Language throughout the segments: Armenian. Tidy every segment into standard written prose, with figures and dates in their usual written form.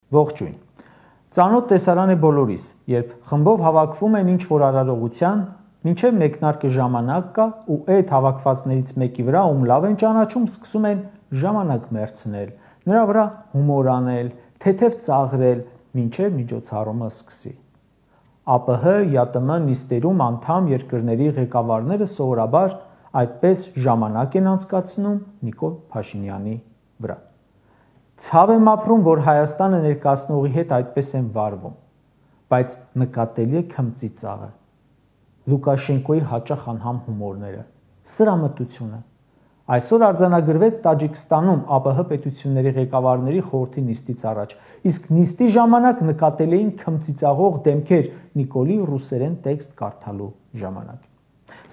Ողջույն։ Ծանոթ տեսարան է բոլորիս, երբ խմբով հավաքվում են ինչ-որ արարողության, մինչև մեկնարկը ժամանակ կա ու այդ հավաքվածներից մեկի վրա, ում լավ են ճանաչում, սկսում են ժամանակ մերցնել, նրա վրա հումոր անել, թեթև ծաղրել, մինչև միջոցառումը սկսի։ ԱՊՀ, ԵԱՏՄ նիստերում անդամ երկրների ղեկավարները սովորաբար այդպես ժամանակ են անցկացնում Նիկոլ Փաշինյանի վրա։ Ցավ եմ ապրում, որ Հայաստանը ներկայացնողի հետ այդպես են վարվում, բայց նկատելի է քմծիծաղը, Լուկաշենկոյի հաճախ անհամ հումորները, սրամտությունը։ Այսօր արձանագրվեց Տաջիկստանում ԱՊՀ պետությունների ղեկավարների խորհրդի նիստից առաջ, իսկ նիստի ժամանակ նկատելի էին քմծիծաղող դեմքեր Նիկոլի ռուսերեն տեքստ կարդալու ժամանակ։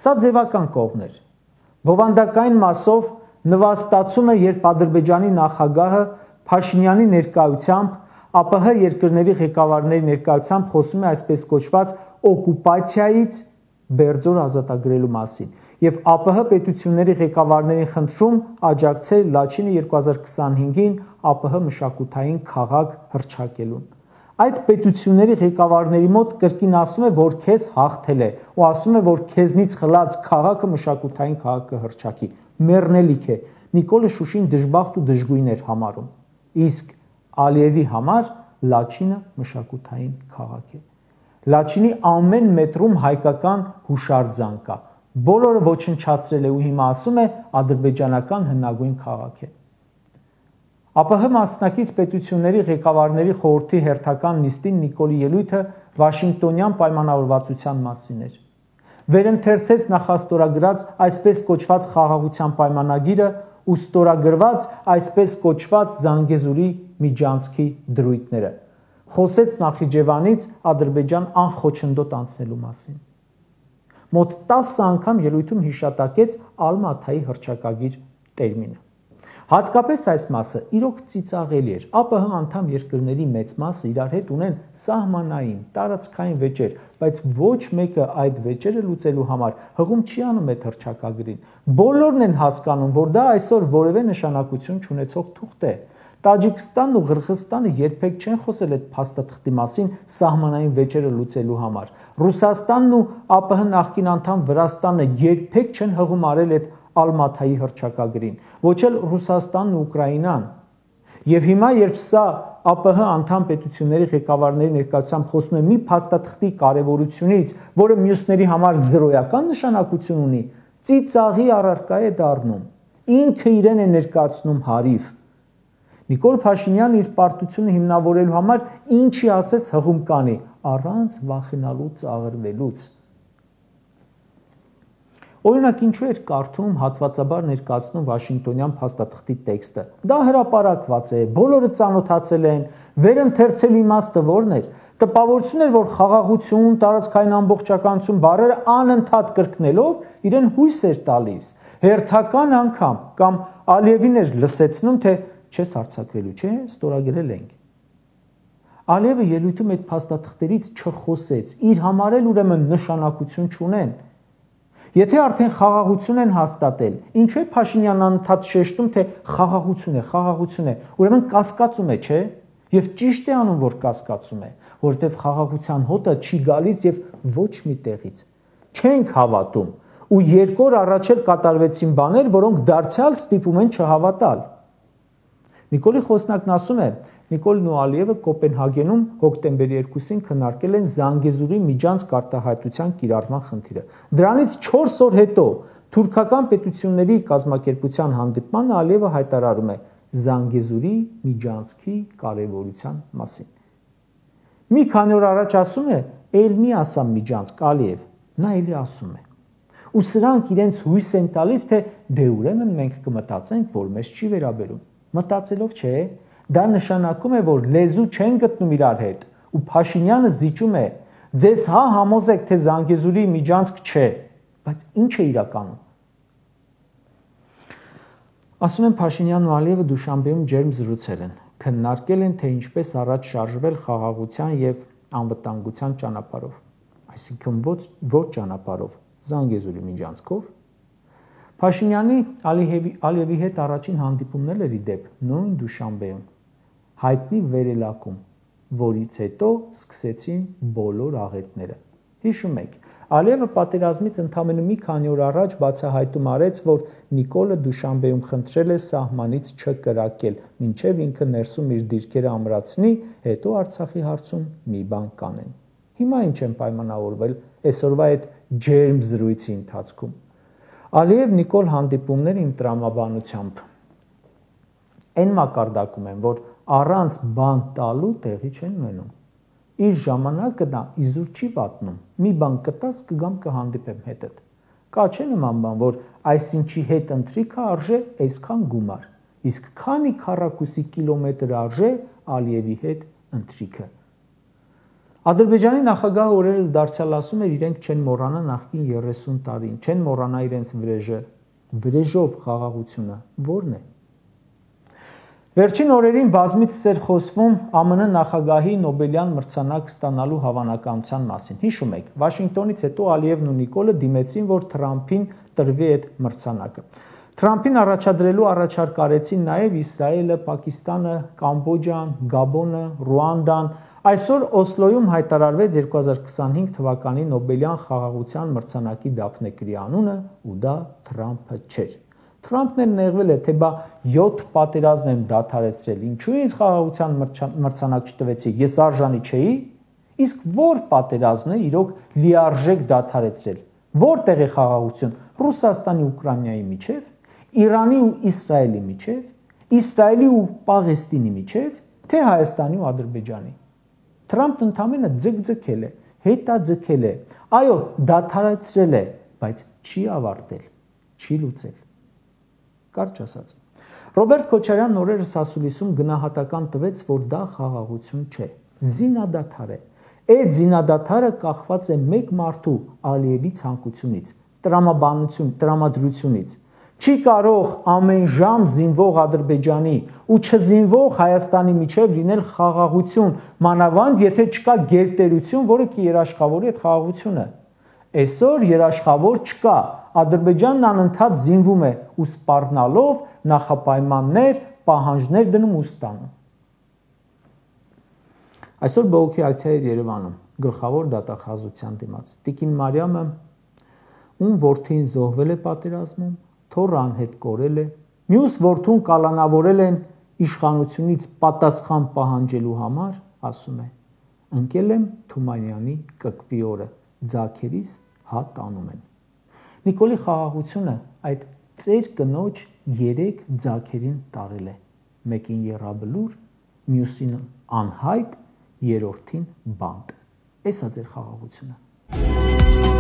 Սա ձևական կողմ էր։ Բովանդակային մասով նվաստացում է, երբ Ադրբեջանի նախագահը Փաշինյանի ներկայությամբ ԱՊՀ երկրների ղեկավարների ներկայությամբ խոսում է այսպես կոչված օկուպացիայից Բերձոր ազատագրելու մասին եւ ԱՊՀ պետությունների ղեկավարներին խնդրում աջակցել Լաչինը 2025-ին ԱՊՀ մշակութային քաղաք հռչակելուն։ Այդ պետությունների ղեկավարների մոտ կրկին ասում է, որ քեզ հաղթել է ու ասում է, որ քեզնից խլած քաղաքը մշակութային քաղաք կհռչակի։ Մեռնելիք է։ Նիկոլը Շուշին դժբախտ ու դժգույն էր համարում։ Իսկ Ալիևի համար Լաչինը մշակութային քաղաք է։ Լաչինի ամեն մետրում հայկական հուշարձան կա։ Բոլորը ոչնչացրել է ու հիմա ասում է ադրբեջանական հնագույն քաղաք է։ ԱՊՀ մասնակից պետությունների ղեկավարների խորհրդի հերթական նիստին Նիկոլի ելույթը Վաշինգտոնյան պայմանավորվածության մասին էր։ Վերընթերցեց նախաստորագրած այսպես կոչված խաղաղության պայմանագիրը ու ստորագրված այսպես կոչված Զանգեզուրի միջանցքի դրույթները։ Խոսեց Նախիջևանից Ադրբեջան անխոչնդոտ անցնելու մասին։ Մոտ 10 անգամ ելույթում հիշատակեց Ալմաթայի հռչակագիր տերմինը։ Հատկապես այս մասը իրոք ծիծաղելի էր։ ԱՊՀ անդամ երկրների մեծ մասը իրար հետ ունեն սահմանային, տարածքային վեճեր, բայց ոչ մեկը այդ վեճերը լուծելու համար հղում չի անում այդ հռչակագրին։ Բոլորն են հասկանում, որ դա այսօր որևէ նշանակություն չունեցող թուղթ է։ Տաջիկստանն ու Ղրղըզստանը երբեք չեն խոսել այդ փաստաթղթի մասին սահմանային վեճերը լուծելու համար։ Ռուսաստանն ու ԱՊՀ նախկին անդամ Վրաստանը երբեք չեն հղում արել այդ Ալմաթայի հռչակագրին, ոչ էլ Ռուսաստանն ու Ուկրաինան։ Եվ հիմա, երբ սա ԱՊՀ անդամ պետությունների ղեկավարների ներկայությամբ խոսում է մի փաստաթղթի կարևորությունից, որը մյուսների համար զրոյական նշանակություն ունի, ծիծաղի առարկա է դառնում։ Ինքը իրեն է ներկայացնում հարիվ։ Նիկոլ Փաշինյանը իր պարտությունը հիմնավորելու համար ինչի ասես հղում կանի, առանց վախենալու ծաղրվելուց։ Օրինակ, ինչու էր կարդում հատվածաբար ներկայացնում Վաշինգտոնյան փաստաթղթի տեքստը։ Դա հրապարակված է, բոլորը ծանոթացել են, վերընթերցել իմաստը որն էր։ Տպավորություն էր, որ խաղաղություն, տարածքային ամբողջականություն բառերը անընդհատ կրկնելով իրեն հույս էր տալիս։ Հերթական անգամ կամ Ալիևին էր լսեցնում, թե չես հարձակվելու, չէ, ստորագրել ենք։ Ալիևը ելույթում այդ փաստաթղթերից չխոսեց, իր համար էլ ուրեմն նշանակություն չունեն։ Եթե արդեն խաղաղություն են հաստատել, ինչու է Փաշինյանն անընդհատ շեշտում, թե խաղաղություն է, ուրեմն կասկածում է, չէ՞։ Եվ ճիշտ է անում, որ կասկածում է, որովհետև խաղաղության հոտը չի գալիս եւ ոչ մի տեղից։ Չենք հավատում, ու 2 օր առաջ էլ կատարվեցին բաներ, որոնք դարձյալ ստիպում են չհավատալ։ Նիկոլի խոսնակն ասում է, Նիկոլն ու Ալիևը Կոպենհագենում հոկտեմբերի 2-ին քննարկել են Զանգեզուրի միջանցք արտահայտության կիրառման խնդիրը։ Դրանից 4 օր հետո թուրքական պետությունների կազմակերպության հանդիպմանը Ալիևը հայտարարում է Զանգեզուրի միջանցքի կարևորության մասին։ Մի քանի օր առաջ ասում է, «Էլ մի ասամ միջանցք, Ալիև», նա էլի ասում է։ Ու սրանք իրենց հույս են տալիս, թե դե ուրեմն մենք կմտածենք, որ մեզ չի վերաբերում։ Մտածելով չէ, դա նշանակում է, որ լեզու չեն գտնում իրար հետ, ու Փաշինյանը զիջում է, ձեզ հա համոզեք, թե Զանգեզուրի միջանցք չէ, բայց ինչ է իրականում։ Ասում են Փաշինյանն ու Ալիևը Դուշանբեում ջերմ զրուցել են, քննարկել են, թե ինչպես առաջ շարժվել խաղաղության եւ անվտանգության ճանապարհով, այսինքն ոչ ճանապարհով, Զանգեզուրի միջանցքով։ Փաշինյանի Ալիևի հետ առաջին հանդիպումն էր ի դեպ նույն Դուշանբեում։ հայտնի վերելակում, որից հետո սկսեցին բոլոր աղետները։ Հիշում եք, Ալիևը պատերազմից ընդամենը մի քանի օր առաջ բացահայտում արեց, որ Նիկոլը Դուշանբեում խնդրել է սահմանից չկրակել, մինչև ինքը ներսում իր դիրքերը ամրացնի, հետո Արցախի հարցում մի բան կանեն։ Հիմա ինչ են պայմանավորվել այսօրվա այդ ջերմ զրույցի ընթացքում։ Ալիև-Նիկոլ հանդիպումները իմ տրամաբանությամբ այն մակարդակում են, որ առանց բան տալու տեղի չեն ունենում։ Իր ժամանակը նա իզուր չի վատնում, մի բան կտաս կգամ կհանդիպեմ հետդ։ Կա չէ նման բան, որ այսինչի հետ ընթրիքը արժե այսքան գումար, իսկ քանի քառակուսի կիլոմետր արժե Ալիևի հետ ընթրիքը։ Ադրբեջանի նախագահը օրերս դարձյալ ասում էր, իրենք չեն մոռանա նախկին 30 տարին, չեն մոռանա իրենց վրեժը։ Վրեժով խաղաղությունը ո՞րն է։ Վերջին օրերին բազմիցս էր խոսվում ԱՄՆ նախագահի Նոբելյան մրցանակ ստանալու հավանականության մասին։ Հիշում եք, Վաշինգտոնից հետո Ալիևն ու Նիկոլը դիմեցին, որ Թրամփին տրվի այդ մրցանակը։ Թրամփին առաջադրելու առաջարկ արեցին նաև Իսրայելը, Պակիստանը, Կամբոջան, Գաբոնը, Ռուանդան։ Այսօր Օսլոյում հայտարարվեց 2025 թվականի Նոբելյան խաղաղության մրցանակի դափնեկրի անունը, ու դա Թրամփը չէր։ Թրամփն էլ նեղվել է, թե բա 7 պատերազմ եմ դադարեցրել, ինչու ինձ խաղաղության մրցանակ չտվեցիք, ես արժանի չէի, իսկ որ պատերազմն է իրոք լիարժեք դադարեցրել, որտեղ է խաղաղություն, Ռուսաստանի ու Ուկրաինայի միջև, Իրանի ու Իսրայելի միջև, Իսրայելի ու Պաղեստինի միջև, թե Հայաստանի ու Ադրբեջանի։ Թրամփն ընդամենը ձգձգել է, հետաձգել է, այո, դադարեցրել է, բայց չի ավարտել, չի լուծել։ Կարճ ասած, Ռոբերտ Քոչարյանն օրերս ասուլիսում գնահատական տվեց, որ դա խաղաղություն չէ, զինադադար է։ Այդ զինադադարը կախված է մեկ մարդու Ալիևի ցանկությունից, տրամադրությունից։ Չի կարող ամեն ժամ զինվող Ադրբեջանի ու չզինվող Հայաստանի միջև լինել խաղաղություն, մանավանդ եթե չկա գերտերություն, որը կերաշխավորի այդ խաղաղությունը։ Այսօր երաշխավոր չկա, Ադրբեջանն անընդհատ զինվում է ու սպառնալով նախապայմաններ, պահանջներ դնում ու ստանում։ Այսօր բողոքի ակցիա էր Երևանում, գլխավոր դատախազության դիմաց։ Տիկին Մարիամը, ում որդին զոհվել է պատերազմում, թոռը անհետ կորել է, մյուս որդուն կալանավորել են իշխանությունից պատասխան պահանջելու համար, ասում է. ընկել եմ Թումանյանի կկվի օրը, ձագերիս հա տանում են։ Նիկոլի խաղաղությունը այդ ծեր կնոջ 3 ձագերին տարել է, մեկին եռաբլուր, մյուսին անհայտ, երրորդին բանտ։ Էս է ձեր խաղաղությունը։